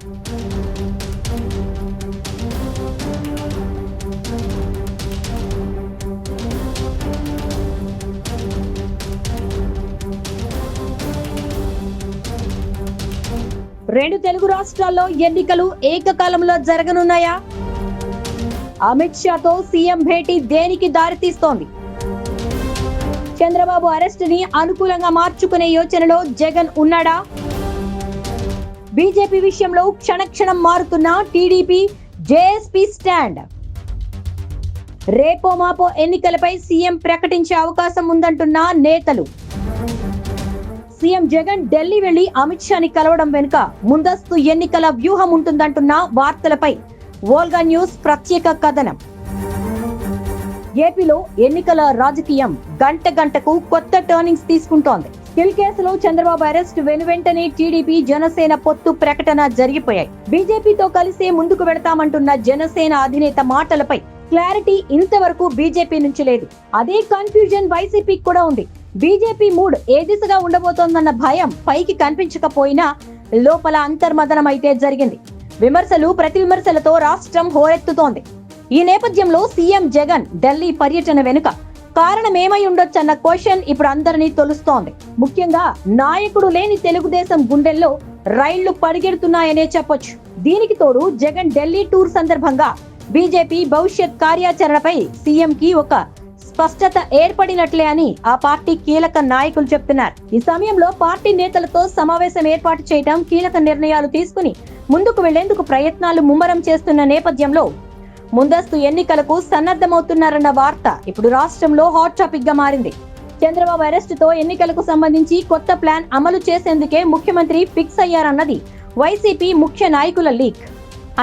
రెండు తెలుగు రాష్ట్రాల్లో ఎన్నికలు ఏకకాలంలో జరగనున్నాయా? అమిత్ షాతో సీఎం భేటీ దేనికి దారితీస్తోంది? చంద్రబాబు అరెస్టుని అనుకూలంగా మార్చుకునే యోచనలో జగన్ ఉన్నాడా? బీజేపీ విషయంలో క్షణక్షణం మారుతున్న టీడీపీ జేఎస్పీ స్టాండ్. రేపో మాపో ఎన్నికలపై సీఎం ప్రకటించే అవకాశం ఉందంటున్న నేతలు. సీఎం జగన్ ఢిల్లీ వెళ్లి అమిత్ షాని కలవడం వెనుక ముందస్తు ఎన్నికల వ్యూహం ఉంటుందంటున్న వార్తలపై వోల్గా న్యూస్ ప్రత్యేక కథనం. ఏపీలో ఎన్నికల రాజకీయం గంట గంటకు కొత్త టర్నింగ్స్ తీసుకుంటోంది. స్కిల్ కేసులో చంద్రబాబు అరెస్ట్ వెనువెంటనే టీడీపీ జనసేన పొత్తు ప్రకటన జరిగిపోయాయి. బీజేపీతో కలిసే ముందుకు వెళతామంటున్న జనసేన అధినేత మాటలపై క్లారిటీ ఇంతవరకు బీజేపీ నుంచి లేదు. అదే కన్ఫ్యూజన్ వైసీపీకి కూడా ఉంది. బీజేపీ మూడ్ ఏ దిశగా ఉండబోతోందన్న భయం పైకి కనిపించకపోయినా లోపల అంతర్మదనం అయితే జరిగింది. విమర్శలు ప్రతి విమర్శలతో రాష్ట్రం హోరెత్తుతోంది. ఈ నేపథ్యంలో సీఎం జగన్ ఢిల్లీ పర్యటన వెనుక కారణమేమై ఉండొచ్చన్న క్వశ్చన్ ఇప్పుడు అందరినీ తొలుస్తోంది. ముఖ్యంగా నాయకుడు లేని తెలుగుదేశం గుండెల్లో రైళ్లు పరిగెడుతున్నాయనే చెప్పొచ్చు. దీనికి తోడు జగన్ ఢిల్లీ టూర్ సందర్భంగా బీజేపీ భవిష్యత్ కార్యాచరణపై సీఎం కి ఒక స్పష్టత ఏర్పడినట్లే అని ఆ పార్టీ కీలక నాయకులు చెప్తున్నారు. ఈ సమయంలో పార్టీ నేతలతో సమావేశం ఏర్పాటు చేయడం, కీలక నిర్ణయాలు తీసుకుని ముందుకు వెళ్లేందుకు ప్రయత్నాలు ముమ్మరం చేస్తున్న నేపథ్యంలో ముందస్తు ఎన్నికలకు సన్నద్ధమవుతున్నారన్న వార్త ఇప్పుడు రాష్ట్రంలో హాట్ టాపిక్ గా మారింది. చంద్రబాబు అరెస్టుతో ఎన్నికలకు సంబంధించి కొత్త ప్లాన్ అమలు చేసేందుకే ముఖ్యమంత్రి ఫిక్స్ అయ్యారన్నది వైసీపీ ముఖ్య నాయకుల లీక్.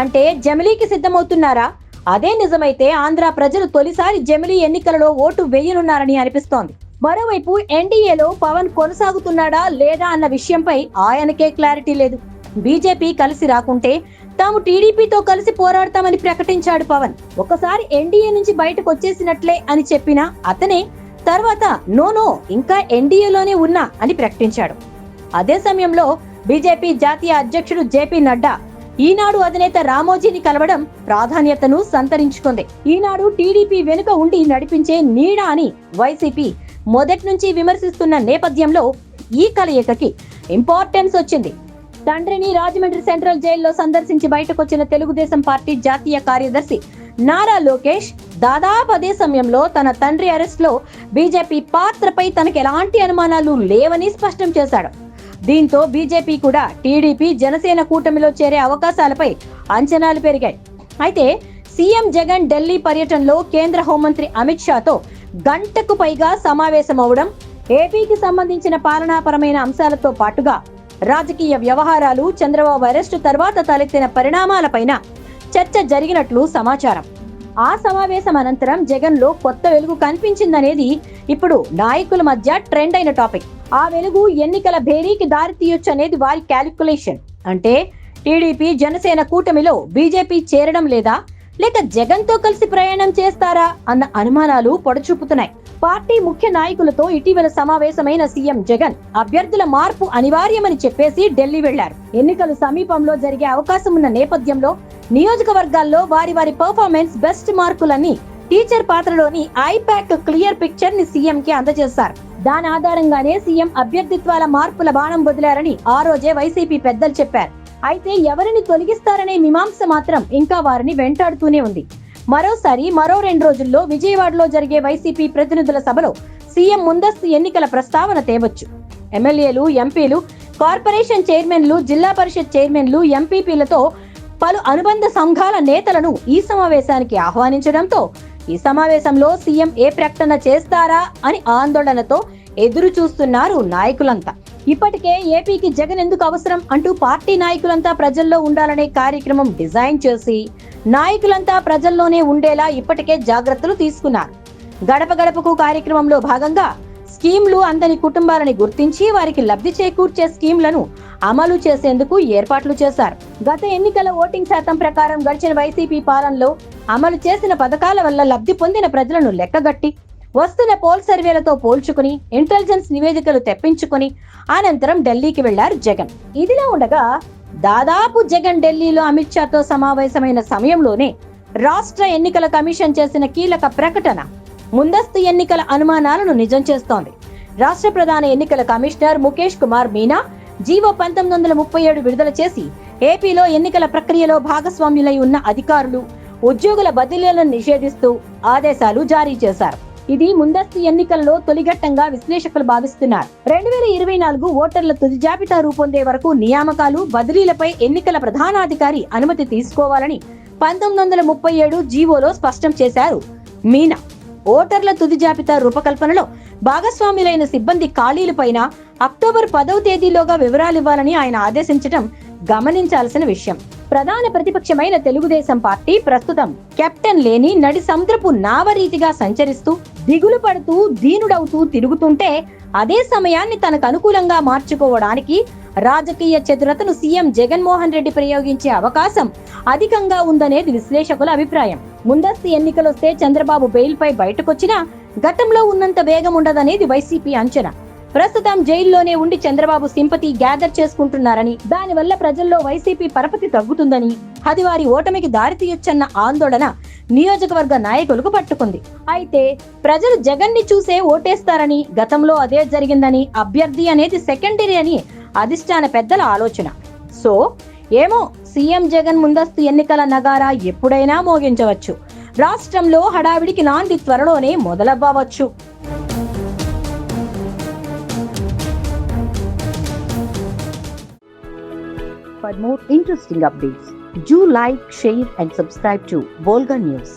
అంటే జమిలీకి సిద్ధమవుతున్నారా? అదే నిజమైతే ఆంధ్ర ప్రజలు తొలిసారి జమిలీ ఎన్నికలలో ఓటు వేయనున్నారని అనిపిస్తోంది. మరోవైపు ఎన్డీఏలో పవన్ కొనసాగుతున్నాడా లేదా అన్న విషయంపై ఆయనకే క్లారిటీ లేదు. బీజేపీ కలిసి రాకుంటే తాము టీడీపీతో కలిసి పోరాడతామని ప్రకటించాడు పవన్. ఒకసారి ఎన్డీఏ నుంచి బయటకు వచ్చేసినట్లే అని చెప్పినా అతనే తర్వాత నో ఇంకా ఎన్డీఏలోనే ఉన్నా అని ప్రకటించాడు. అదే సమయంలో బీజేపీ జాతీయ అధ్యక్షుడు జేపీ నడ్డా ఈనాడు అధినేత రామోజీని కలవడం ప్రాధాన్యతను సంతరించుకుంది. ఈనాడు టీడీపీ వెనుక ఉండి నడిపించే నీడ అని వైసీపీ మొదటి నుంచి విమర్శిస్తున్న నేపథ్యంలో ఈ కలయికకి ఇంపార్టెన్స్ వచ్చింది. తండ్రిని రాజమండ్రి సెంట్రల్ జైల్లో సందర్శించి బయటకొచ్చిన తెలుగుదేశం పార్టీ జాతీయ కార్యదర్శి నారా లోకేష్ దాదాపు అదే సమయంలో తన తండ్రి అరెస్ట్ లో బీజేపీ పాత్రపై తనకు ఎలాంటి అనుమానాలు లేవని స్పష్టం చేశాడు. దీంతో బీజేపీ కూడా టీడీపీ జనసేన కూటమిలో చేరే అవకాశాలపై అంచనాలు పెరిగాయి. అయితే సీఎం జగన్ ఢిల్లీ పర్యటనలో కేంద్ర హోంమంత్రి అమిత్ షాతో గంటకు పైగా సమావేశమవడం, ఏపీకి సంబంధించిన పాలనాపరమైన అంశాలతో పాటుగా రాజకీయ వ్యవహారాలు, చంద్రబాబు అరెస్టు తర్వాత తలెత్తిన పరిణామాలపైన చర్చ జరిగినట్లు సమాచారం. ఆ సమావేశం అనంతరం జగన్ లో కొత్త వెలుగు కనిపించిందనేది ఇప్పుడు నాయకుల మధ్య ట్రెండ్ అయిన టాపిక్. ఆ వెలుగు ఎన్నికల భేరీకి దారితీయొచ్చు అనేది వారి క్యాలిక్యులేషన్. అంటే టీడీపీ జనసేన కూటమిలో బీజేపీ చేరడం లేదా, లేక జగన్ తో కలిసి ప్రయాణం చేస్తారా అన్న అనుమానాలు పొడచూపుతున్నాయి. పార్టీ ముఖ్య నాయకులతో ఇటీవల సమావేశమైన సీఎం జగన్ అభ్యర్థుల మార్పు అనివార్యమని చెప్పేసి ఢిల్లీ వెళ్లారు. ఎన్నికలు సమీపంలో జరిగే అవకాశం ఉన్న నేపథ్యంలో నియోజకవర్గాల్లో వారి పర్ఫార్మెన్స్ బెస్ట్ మార్కులని టీచర్ పాత్రలోని ఐపాక్ క్లియర్ పిక్చర్ ని సీఎం కి అందజేశారు. దాని ఆధారంగానే సీఎం అభ్యర్థిత్వాల మార్పుల బాణం వదిలారని ఆ రోజే వైసీపీ పెద్దలు చెప్పారు. అయితే ఎవరిని తొలగిస్తారనే మీమాంస మాత్రం ఇంకా వారిని వెంటాడుతూనే ఉంది. మరోసారి మరో 2 రోజుల్లో విజయవాడలో జరిగే వైసీపీ ప్రతినిధుల సభలో సీఎం ముందస్తు ఎన్నికల ప్రస్తావన తేవచ్చు. ఎమ్మెల్యేలు, ఎంపీలు, కార్పొరేషన్ చైర్మన్లు, జిల్లా పరిషత్ చైర్మన్లు, ఎంపీపీలతో పలు అనుబంధ సంఘాల నేతలను ఈ సమావేశానికి ఆహ్వానించడంతో ఈ సమావేశంలో సీఎం ఏ ప్రకటన చేస్తారా అని ఆందోళనతో ఎదురు చూస్తున్నారు నాయకులంతా. ఇప్పటికే ఏపీకి జగన్ ఎందుకు అవసరం అంటూ పార్టీ నాయకులంతా ప్రజల్లో ఉండాలనే కార్యక్రమం డిజైన్ చేసి నాయకులంతా ప్రజల్లోనే ఉండేలా ఇప్పటికే జాగ్రత్తలు తీసుకున్నారు. గడప గడపకు కార్యక్రమంలో భాగంగా స్కీమ్లు అందని కుటుంబాలని గుర్తించి వారికి లబ్ధి చేకూర్చే స్కీమ్లను అమలు చేసేందుకు ఏర్పాట్లు చేశారు. గత ఎన్నికల ఓటింగ్ శాతం ప్రకారం గడిచిన వైసీపీ పాలనలో అమలు చేసిన పథకాల వల్ల లబ్ధి పొందిన ప్రజలను లెక్కగట్టి వస్తున్న పోల్ సర్వేలతో పోల్చుకుని ఇంటెలిజెన్స్ నివేదికలు తెప్పించుకుని అనంతరం ఢిల్లీకి వెళ్లారు జగన్. ఇదిలా ఉండగా దాదాపు జగన్ ఢిల్లీలో అమిత్ షాతో సమావేశమైన సమయంలోనే రాష్ట్ర ఎన్నికల కమిషన్ చేసిన కీలక ప్రకటన ముందస్తు ఎన్నికల అనుమానాలను నిజం చేస్తోంది. రాష్ట్ర ప్రధాన ఎన్నికల కమిషనర్ ముఖేష్ కుమార్ మీనా జీవో 1937 విడుదల చేసి ఏపీలో ఎన్నికల ప్రక్రియలో భాగస్వామ్యులై ఉన్న అధికారులు, ఉద్యోగుల బదిలీలను నిషేధిస్తూ ఆదేశాలు జారీ చేశారు. ఇది ముందస్తు ఎన్నికల్లో తొలిఘట్టంగా విశ్లేషకులు భావిస్తున్నారు. 2024 ఓటర్ల తుది జాబితా రూపొందే వరకు నియామకాలు, బదిలీలపై ఎన్నికల ప్రధానాధికారి అనుమతి తీసుకోవాలని 1937 జీవోలో స్పష్టం చేశారు మీనా. ఓటర్ల తుది జాబితా రూపకల్పనలో భాగస్వాములైన సిబ్బంది ఖాళీలపైన అక్టోబర్ 10వ తేదీలోగా వివరాలివ్వాలని ఆయన ఆదేశించడం గమనించాల్సిన విషయం. ప్రధాన ప్రతిపక్షమైన తెలుగుదేశం పార్టీ ప్రస్తుతం కెప్టెన్ లేని నడి సముద్రపు నావ రీతిగా సంచరిస్తూ దిగులు పడుతూ దీనుడవుతూ తిరుగుతుంటే అదే సమయాన్ని తనకు అనుకూలంగా మార్చుకోవడానికి రాజకీయ చతురతను సీఎం జగన్మోహన్ రెడ్డి ప్రయోగించే అవకాశం అధికంగా ఉందనేది విశ్లేషకుల అభిప్రాయం. ముందస్తు ఎన్నికలొస్తే చంద్రబాబు బెయిల్పై బయటకొచ్చినా గతంలో ఉన్నంత వేగం ఉండదనేది వైసీపీ అంచనా. ప్రస్తుతం జైల్లోనే ఉండి చంద్రబాబు సింపతి గ్యాదర్ చేసుకుంటున్నారని, దానివల్ల ప్రజల్లో వైసీపీ పరపతి తగ్గుతుందని, అది వారి ఓటమికి దారితీయొచ్చన్న ఆందోళన నియోజకవర్గ నాయకులకు పట్టుకుంది. అయితే ప్రజలు జగన్ ని చూసే ఓటేస్తారని, గతంలో అదే జరిగిందని, అభ్యర్థి అనేది సెకండరీ అని అధిష్టాన పెద్దల ఆలోచన. సో ఏమో, సీఎం జగన్ ముందస్తు ఎన్నికల నగారా ఎప్పుడైనా మోగించవచ్చు. రాష్ట్రంలో హడావిడికి నాంది త్వరలోనే మొదలవ్వచ్చు. For more interesting updates, do like, share and subscribe to Volga News.